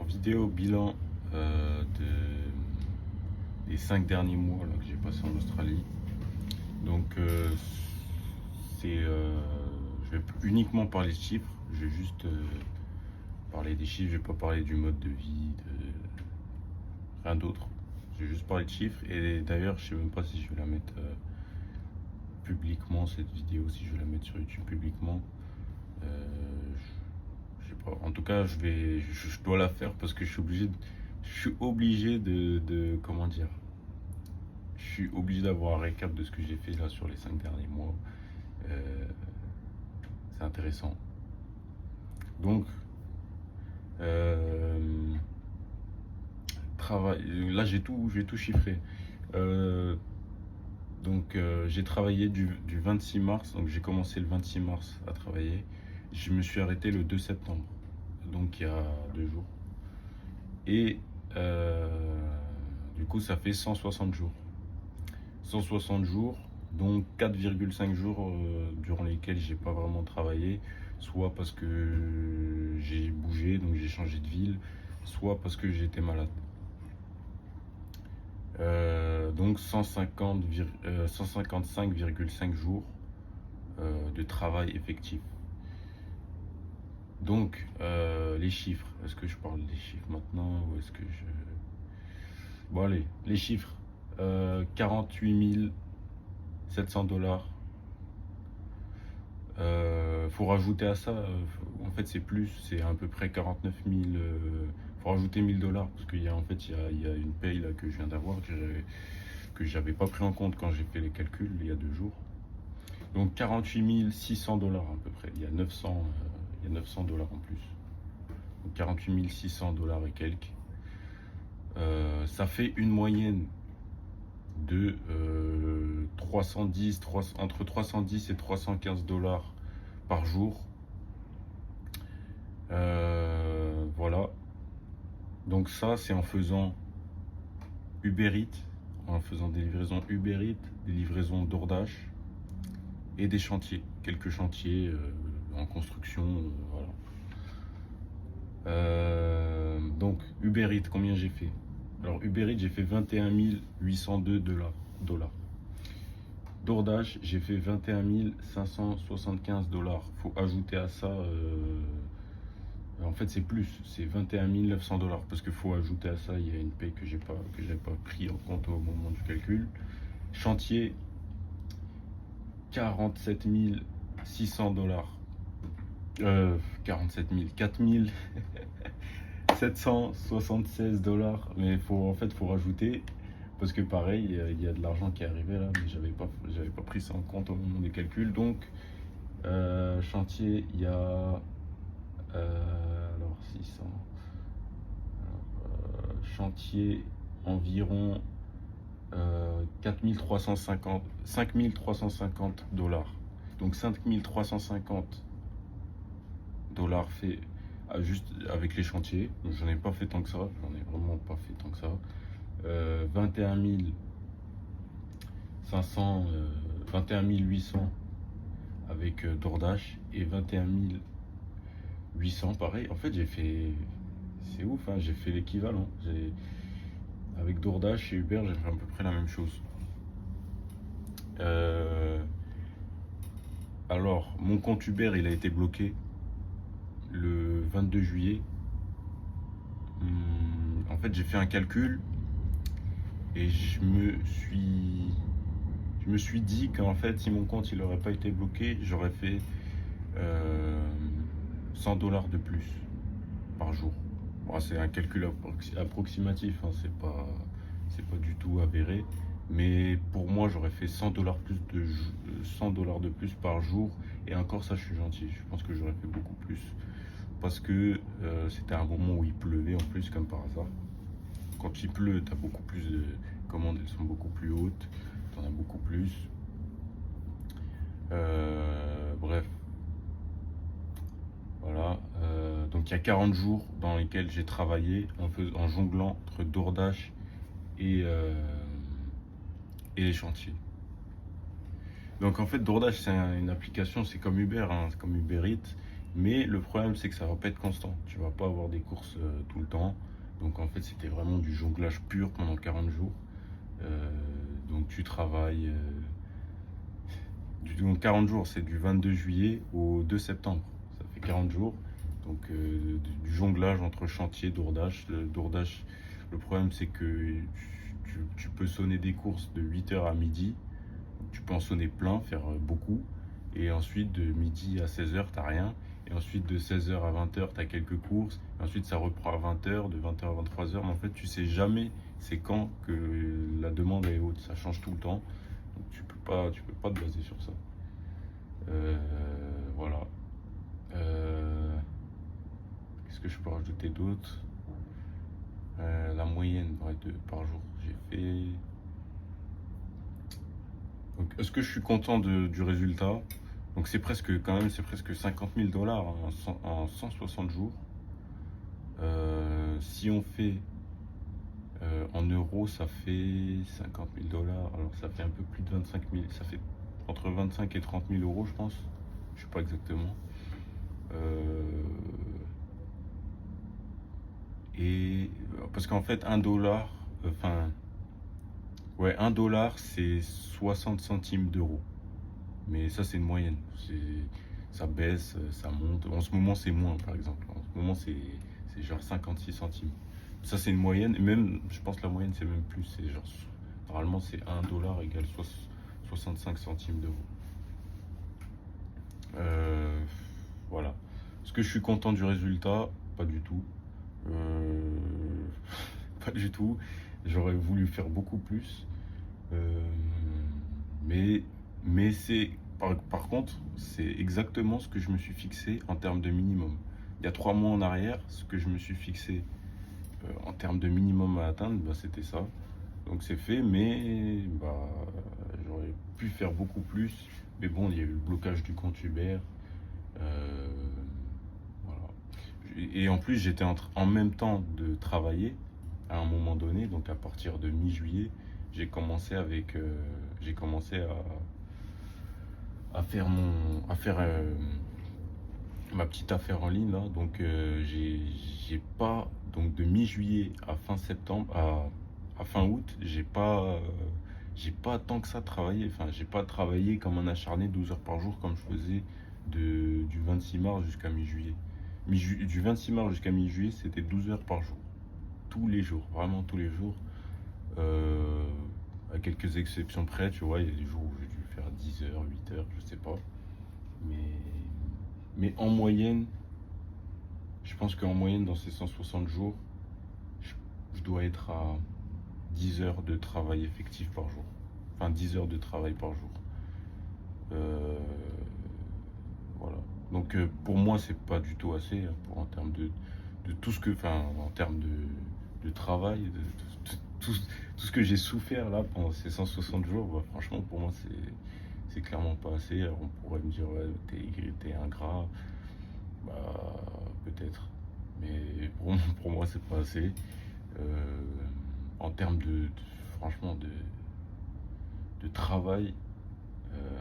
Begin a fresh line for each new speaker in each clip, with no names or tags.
Alors, vidéo bilan des 5 derniers mois là, que j'ai passé en Australie. Donc, je vais uniquement parler de chiffres. Je vais juste parler des chiffres. Je vais pas parler du mode de vie, de rien d'autre. Je vais juste parler de chiffres. Et d'ailleurs, je sais même pas si je vais la mettre publiquement, cette vidéo, si je vais la mettre sur YouTube publiquement. Je sais pas. En tout cas, je dois la faire parce que je suis obligé de comment dire. Je suis obligé d'avoir un récap de ce que j'ai fait là sur les 5 derniers mois. Euh, c'est intéressant. Donc, euh, travail. Là, j'ai tout chiffré. Euh, j'ai travaillé du 26 mars. Donc, j'ai commencé le 26 mars à travailler. Je me suis arrêté le 2 septembre. Donc, il y a 2 jours. Et du coup, ça fait 160 jours. 160 jours, donc 4,5 jours durant lesquels j'ai pas vraiment travaillé, soit parce que j'ai bougé, donc j'ai changé de ville, soit parce que j'étais malade. Donc 155,5 jours de travail effectif. Donc les chiffres, est-ce que je parle des chiffres maintenant ou est-ce que je... Bon allez, les chiffres. 48 700 $. Faut rajouter à ça, en fait c'est plus, c'est à peu près 49 000. Faut rajouter 1000 $ parce qu'il y a en fait il y a une paye là que je viens d'avoir que j'avais pas pris en compte quand j'ai fait les calculs il y a 2 jours. Donc 48 600 $ à peu près. Il y a 900 $ en plus. Donc 48 600 $ et quelques. Ça fait une moyenne de entre 310 et 315 $ par jour. Voilà. Donc ça, c'est en faisant Uber Eats, en faisant des livraisons Uber Eats, des livraisons DoorDash et des chantiers, quelques chantiers en construction, voilà. Donc Uber Eats, combien j'ai fait? Alors Uber Eats, j'ai fait 21 802 $. DoorDash, j'ai fait 21 575 $. Faut ajouter à ça, en fait c'est plus, c'est 21 900 $ parce qu'il faut ajouter à ça, il y a une paye que j'ai pas pris en compte au moment du calcul. Chantier, 47 600 $. 47 000, 4 776 $. Mais faut rajouter parce que pareil, il y a de l'argent qui est arrivé là, mais j'avais pas pris ça en compte au moment des calculs. Donc chantier, il y a alors 600. Chantier environ 4350, 5350 $. Donc 5350 $ fait juste avec les chantiers. J'en ai pas fait tant que ça, j'en ai vraiment pas fait tant que ça. 21 500, 21 800 avec DoorDash et 21 800 pareil. En fait, c'est ouf, hein, j'ai fait l'équivalent. Avec DoorDash et Uber, j'ai fait à peu près la même chose. Alors, mon compte Uber, il a été bloqué le 22 juillet. En fait, j'ai fait un calcul et je me suis dit qu'en fait, si mon compte il aurait pas été bloqué, j'aurais fait 100 $ de plus par jour. Bon, c'est un calcul approximatif, hein, c'est pas du tout avéré. Mais pour moi, j'aurais fait 100 $ de plus par jour. Et encore, ça, je suis gentil. Je pense que j'aurais fait beaucoup plus. Parce que c'était un moment où il pleuvait en plus, comme par hasard. Quand il pleut, t'as beaucoup plus de commandes, elles sont beaucoup plus hautes. T'en as beaucoup plus. Bref. Voilà. Donc il y a 40 jours dans lesquels j'ai travaillé en jonglant entre DoorDash et les chantiers. Donc en fait, DoorDash, c'est une application, c'est comme Uber, hein, c'est comme Uber Eats. Mais le problème, c'est que ça va pas être constant. Tu vas pas avoir des courses tout le temps. Donc en fait, c'était vraiment du jonglage pur pendant 40 jours. Euh, donc tu travailles. Donc 40 jours, c'est du 22 juillet au 2 septembre. Ça fait 40 jours. Donc du jonglage entre chantier, d'ourdage. D'ourdage, le problème, c'est que tu peux sonner des courses de 8h à midi. Tu peux en sonner plein, faire beaucoup. Et ensuite, de midi à 16h, t'as rien. Et ensuite, de 16h à 20h, t'as quelques courses. Et ensuite, ça reprend à 20h, de 20h à 23h. Mais en fait, tu sais jamais c'est quand que la demande est haute. Ça change tout le temps. Donc, tu peux pas te baser sur ça. Euh, voilà. Qu'est-ce que je peux rajouter d'autre? La moyenne, ouais, par jour. J'ai fait. Donc, est-ce que je suis content du résultat? Donc c'est presque 50 000 dollars en 160 jours. Si on fait en euros, ça fait 50 000 dollars. Alors ça fait un peu plus de 25 000. Ça fait entre 25 et 30 000 euros, je pense. Je sais pas exactement. Euh, et parce qu'en fait, un dollar, enfin, ouais, un dollar, c'est 60 centimes d'euros. Mais ça, c'est une moyenne. Ça baisse, ça monte. En ce moment, c'est moins, par exemple. En ce moment, c'est genre 56 centimes. Ça, c'est une moyenne. Et même, je pense que la moyenne, c'est même plus. C'est genre, normalement, c'est un dollar égale 65 centimes d'euros. Euh, voilà. Est-ce que je suis content du résultat? Pas du tout. Euh, pas du tout. J'aurais voulu faire beaucoup plus. Euh, mais par contre, c'est exactement ce que je me suis fixé en termes de minimum. Il y a 3 mois en arrière, ce que je me suis fixé en termes de minimum à atteindre, bah, c'était ça. Donc c'est fait, mais bah, j'aurais pu faire beaucoup plus. Mais bon, il y a eu le blocage du compte Uber. euh, voilà. Et en plus, j'étais en même temps de travailler à un moment donné, donc à partir de mi-juillet, j'ai commencé à faire ma petite affaire en ligne là. Donc j'ai pas, donc de mi-juillet à fin septembre, à fin août, j'ai pas tant que ça travaillé. Enfin, j'ai pas travaillé comme un acharné 12 heures par jour comme je faisais du 26 mars jusqu'à mi-juillet. Du 26 mars jusqu'à mi-juillet, c'était 12 heures par jour. Tous les jours, vraiment tous les jours. Euh, à quelques exceptions près, tu vois, il y a des jours où j'ai dû faire 10 heures, 8 heures, je sais pas. Mais, mais en moyenne, je pense qu'en moyenne, dans ces 160 jours, je, je dois être à 10 heures de travail effectif par jour. Enfin, 10 heures de travail par jour. Euh, voilà. Donc, pour moi, c'est pas du tout assez hein, en termes de tout ce que, enfin, en termes de travail, de tout ce que j'ai souffert là pendant ces 160 jours. Bah, franchement, pour moi, c'est clairement pas assez. Alors, on pourrait me dire, ouais, t'es ingrat. Bah, peut-être. Mais pour moi, c'est pas assez. Euh, en termes franchement, de travail. euh,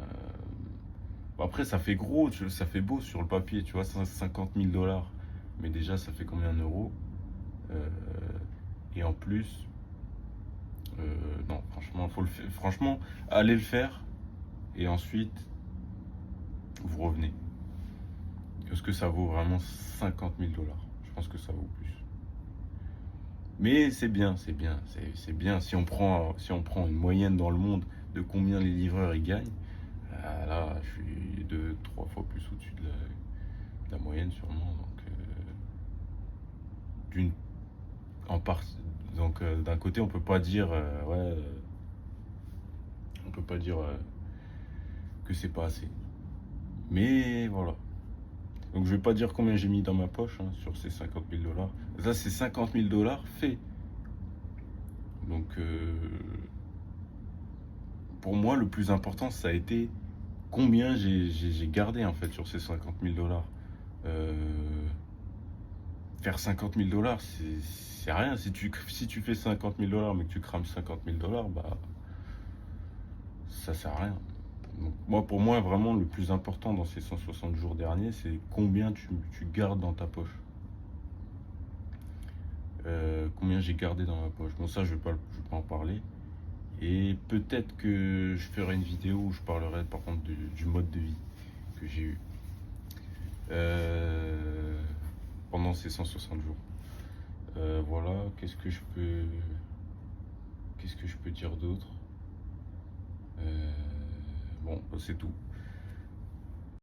Après, ça fait gros, ça fait beau sur le papier, tu vois, 50 000 dollars. Mais déjà, ça fait combien d'euros? Euh, et en plus, non, franchement, franchement, allez le faire. Et ensuite, vous revenez. Est-ce que ça vaut vraiment 50 000 dollars? Je pense que ça vaut plus. Mais c'est bien, c'est bien. Si on prend une moyenne dans le monde de combien les livreurs ils gagnent, là, je suis 2, 3 fois plus au-dessus de la moyenne sûrement. Donc, d'une, en partie, donc d'un côté, on peut pas dire, ouais, on peut pas dire que c'est pas assez. Mais voilà. Donc je vais pas dire combien j'ai mis dans ma poche hein, sur ces 50 000 dollars. Ça, c'est 50 000 dollars fait. Donc, pour moi, le plus important, ça a été combien j'ai gardé en fait sur ces 50 000 dollars. Euh, Faire 50 000 dollars, c'est rien. Si tu fais 50 000 dollars mais que tu crames 50 000 dollars, bah ça sert à rien. Donc, moi, pour moi, vraiment, le plus important dans ces 160 jours derniers, c'est combien tu gardes dans ta poche. Combien j'ai gardé dans ma poche. Bon, ça, je vais pas en parler. Et peut-être que je ferai une vidéo où je parlerai par contre du mode de vie que j'ai eu euh, pendant ces 160 jours. Voilà, qu'est-ce que je peux dire d'autre? Bon, bah, c'est tout.